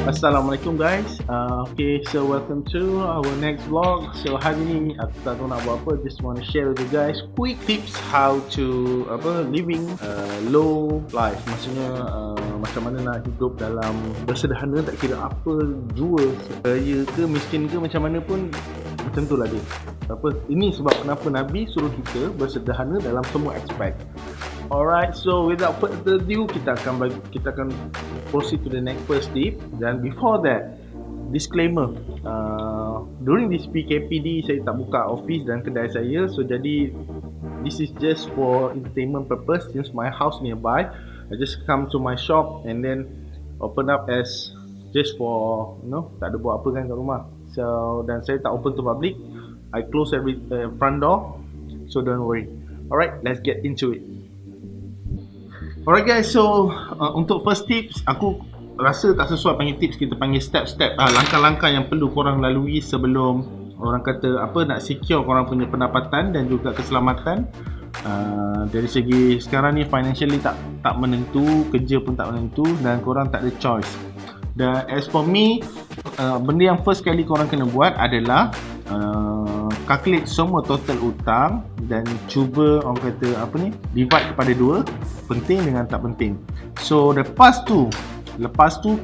Assalamualaikum guys. Okay, so welcome to our next vlog. So hari ni aku tak tahu nak buat apa, just want to share with you guys quick tips how to living low life. Maksudnya macam mana nak hidup dalam bersederhana, tak kira apa jua, kaya ke miskin ke macam mana pun macam tu lah dia. Ini sebab kenapa Nabi suruh kita bersederhana dalam semua aspek. Alright, so without further ado, kita akan proceed to the next first tip. Dan before that, disclaimer, during this PKPD saya tak buka office dan kedai saya, so jadi this is just for entertainment purpose. Since my house nearby, I just come to my shop and then open up as just for, tak ada buat apa kan kat rumah. So dan saya tak open to public, I close every front door, so don't worry. Alright, let's get into it. Alright guys, so untuk first tips, aku rasa tak sesuai panggil tips, kita panggil step-step, langkah-langkah yang perlu korang lalui sebelum orang kata nak secure korang punya pendapatan dan juga keselamatan. Dari segi sekarang ni financially tak menentu, kerja pun tak menentu dan korang tak ada choice. Dan as for me, benda yang first kali korang kena buat adalah calculate semua total hutang dan cuba orang kata divide kepada dua, penting dengan tak penting. So lepas tu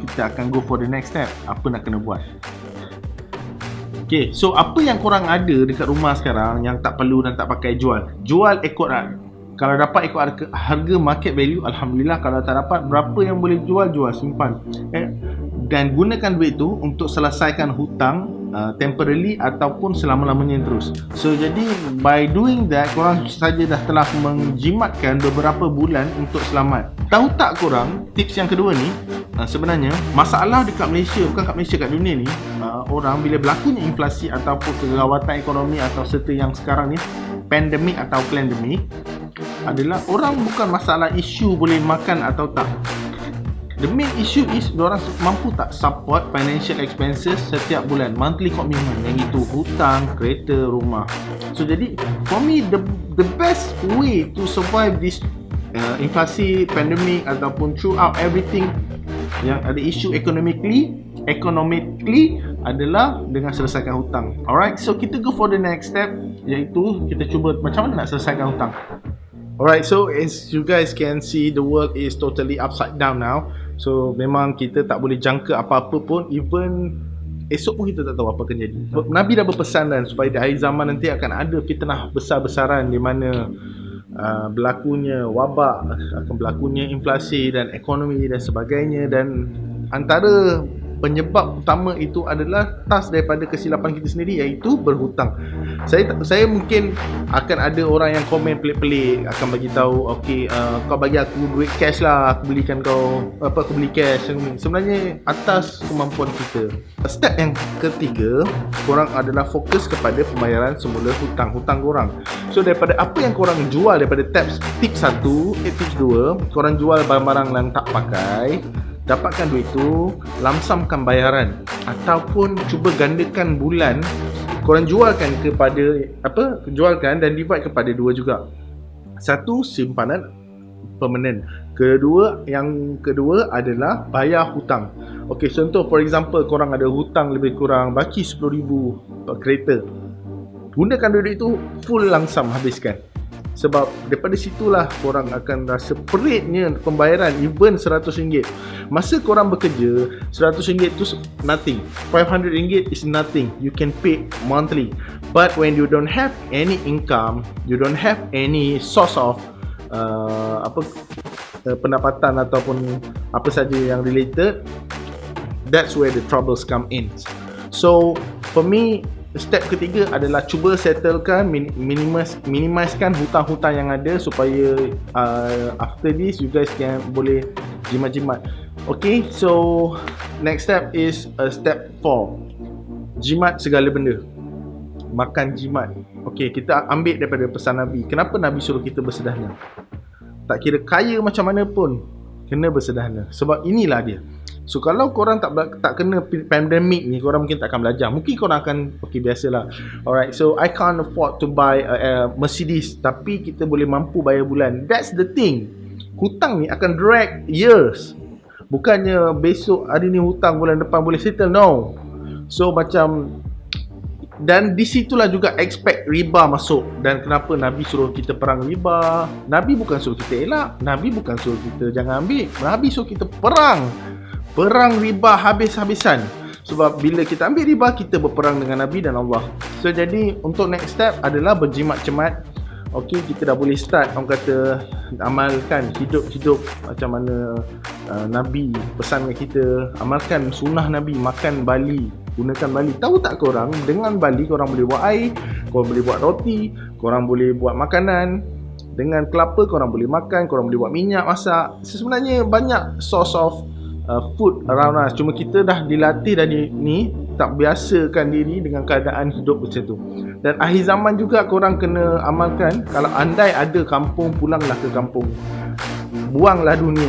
kita akan go for the next step, apa nak kena buat. Okay, so apa yang korang ada dekat rumah sekarang yang tak perlu dan tak pakai, jual ikut kalau dapat ikut harga market value, Alhamdulillah. Kalau tak dapat, berapa yang boleh jual, simpan. Dan gunakan duit tu untuk selesaikan hutang temporarily ataupun selama-lamanya terus. So jadi by doing that, korang saja dah telah menjimatkan beberapa bulan untuk selamat. Tahu tak korang, tips yang kedua ni, sebenarnya masalah dekat Malaysia, bukan kat Malaysia, kat dunia ni, orang bila berlakunya inflasi ataupun kegawatan ekonomi atau serta yang sekarang ni pandemik atau plandemik, adalah orang bukan masalah isu boleh makan atau tak. The main issue is diorang mampu tak support financial expenses setiap bulan, monthly commitment, yang itu hutang, kereta, rumah. So jadi for me the best way to survive this inflasi, pandemic ataupun throughout everything yang ada isu economically adalah dengan selesaikan hutang. Alright, so kita go for the next step, iaitu kita cuba macam mana nak selesaikan hutang. Alright, so as you guys can see, the world is totally upside down now. So memang kita tak boleh jangka apa-apa pun, even esok pun kita tak tahu apa akan jadi. Nabi dah berpesan dan supaya di akhir zaman nanti akan ada fitnah besar-besaran di mana berlakunya wabak, akan berlakunya inflasi dan ekonomi dan sebagainya, dan antara penyebab utama itu adalah tas daripada kesilapan kita sendiri, iaitu berhutang. Saya mungkin akan ada orang yang komen pelik-pelik, akan bagi tahu, okey, kau bagi aku duit cash lah, aku belikan kau aku beli cash. Sebenarnya atas kemampuan kita. Step yang ketiga, korang adalah fokus kepada pembayaran semula hutang korang. So daripada apa yang korang jual, daripada tips 1, tips 2, korang jual barang-barang yang tak pakai, dapatkan duit tu, lamsamkan bayaran ataupun cuba gandakan bulan, korang jualkan dan divide kepada dua juga. Satu, simpanan permanent. Yang kedua adalah bayar hutang. Okey, contoh for example, korang ada hutang lebih kurang baki 10,000 kereta. Gunakan duit itu full langsam habiskan. Sebab daripada situlah korang akan rasa peritnya pembayaran even RM100. Masa korang bekerja, RM100 tu nothing, RM500 is nothing, you can pay monthly. But when you don't have any income, you don't have any source of pendapatan ataupun apa saja yang related, that's where the troubles come in. So for me, step ketiga adalah cuba settlekan, minimizekan hutang-hutang yang ada supaya after this you guys boleh jimat-jimat. Okay, so next step is step 4. Jimat segala benda. Makan jimat. Okay, kita ambil daripada pesan Nabi. Kenapa Nabi suruh kita bersederhana? Tak kira kaya macam mana pun, kena bersederhana. Sebab inilah dia. So kalau korang tak kena pandemik ni, korang mungkin tak akan belajar. Mungkin korang akan biasalah. Alright, so I can't afford to buy a Mercedes, tapi kita boleh mampu bayar bulan. That's the thing. hutang ni akan drag years. Bukannya besok hari ni hutang, bulan depan boleh settle, no. So macam, dan disitulah juga expect riba masuk. Dan kenapa Nabi suruh kita perang riba? Nabi bukan suruh kita elak, Nabi bukan suruh kita jangan ambil, Nabi suruh kita perang riba habis-habisan. Sebab bila kita ambil riba, kita berperang dengan Nabi dan Allah. So jadi untuk next step adalah berjimat cermat. Okey, kita dah boleh start, orang kata, amalkan hidup macam mana Nabi pesan kita. Amalkan sunnah Nabi, makan bali, gunakan bali. Tahu tak korang, dengan bali korang boleh buat air, korang boleh buat roti, korang boleh buat makanan. Dengan kelapa korang boleh makan, korang boleh buat minyak masak. Sebenarnya banyak source of food around us. Cuma kita dah dilatih dan tak biasakan diri dengan keadaan hidup macam tu. Dan akhir zaman juga korang kena amalkan. Kalau andai ada kampung, pulanglah ke kampung, buanglah dunia.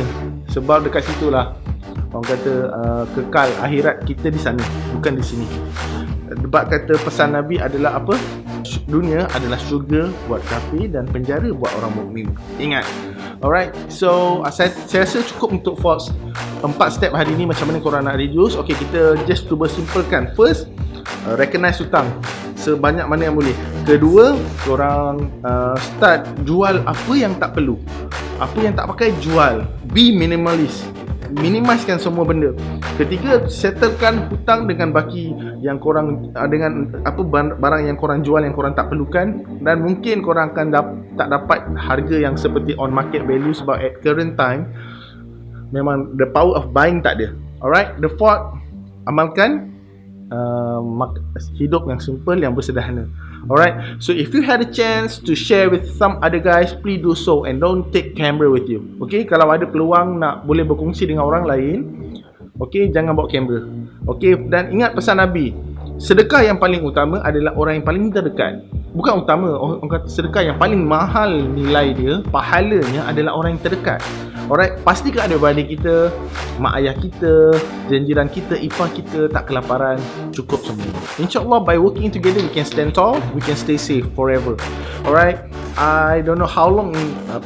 Sebab dekat situlah orang kata kekal akhirat kita di sana, bukan di sini. Sebab kata pesan Nabi adalah apa? Dunia adalah syurga buat kafir dan penjara buat orang mukmin. Ingat. Alright, so saya rasa cukup untuk 4 step hari ni macam mana korang nak reduce. Okay, kita just cuba simplekan. First, recognize hutang sebanyak mana yang boleh. Kedua, korang start jual apa yang tak perlu, apa yang tak pakai jual. Be minimalist, minimizekan semua benda. Ketiga, settlekan hutang dengan baki yang korang dengan apa barang yang korang jual yang korang tak perlukan. Dan mungkin korang akan tak dapat harga yang seperti on market value, sebab at current time memang the power of buying tak ada. Alright, the fourth, amalkan hidup yang simple, yang bersederhana. Alright, so if you had a chance to share with some other guys, please do so and don't take camera with you. Okay, kalau ada peluang nak boleh berkongsi dengan orang lain, okay, jangan bawa kamera. Okay, dan ingat pesan Nabi, sedekah yang paling utama adalah orang yang paling terdekat. Bukan utama, orang kata sedekah yang paling mahal nilai dia, pahalanya adalah orang yang terdekat. Alright, pastikan adik-beradik kita, mak ayah kita, jiran kita, ipar kita tak kelaparan, cukup semua. InsyaAllah by working together we can stand tall, we can stay safe forever. Alright, I don't know how long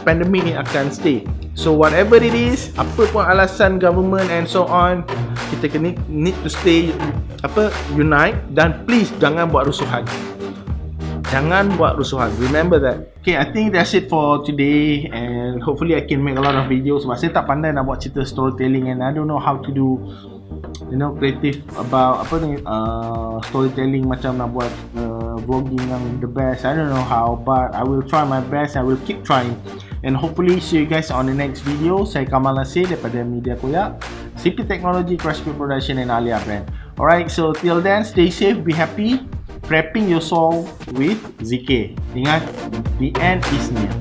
pandemic ni akan stay. So whatever it is, apa pun alasan government and so on, kita kena need to stay unite. Dan please jangan buat rusuhan. Jangan buat rusuhan. Remember that. Okay, I think that's it for today, and hopefully I can make a lot of videos. Sebab saya tak pandai nak buat cerita storytelling, and I don't know how to do, creative about storytelling, macam nak buat vlogging yang the best. I don't know how, but I will try my best. I will keep trying, and hopefully see you guys on the next video. Saya Kamal Nasir daripada Media Koyak, CP Technology, Crash Production, and Alia Brand. Alright, so till then, stay safe, be happy. Prepping your soul with ZK. Ingat, the end is near.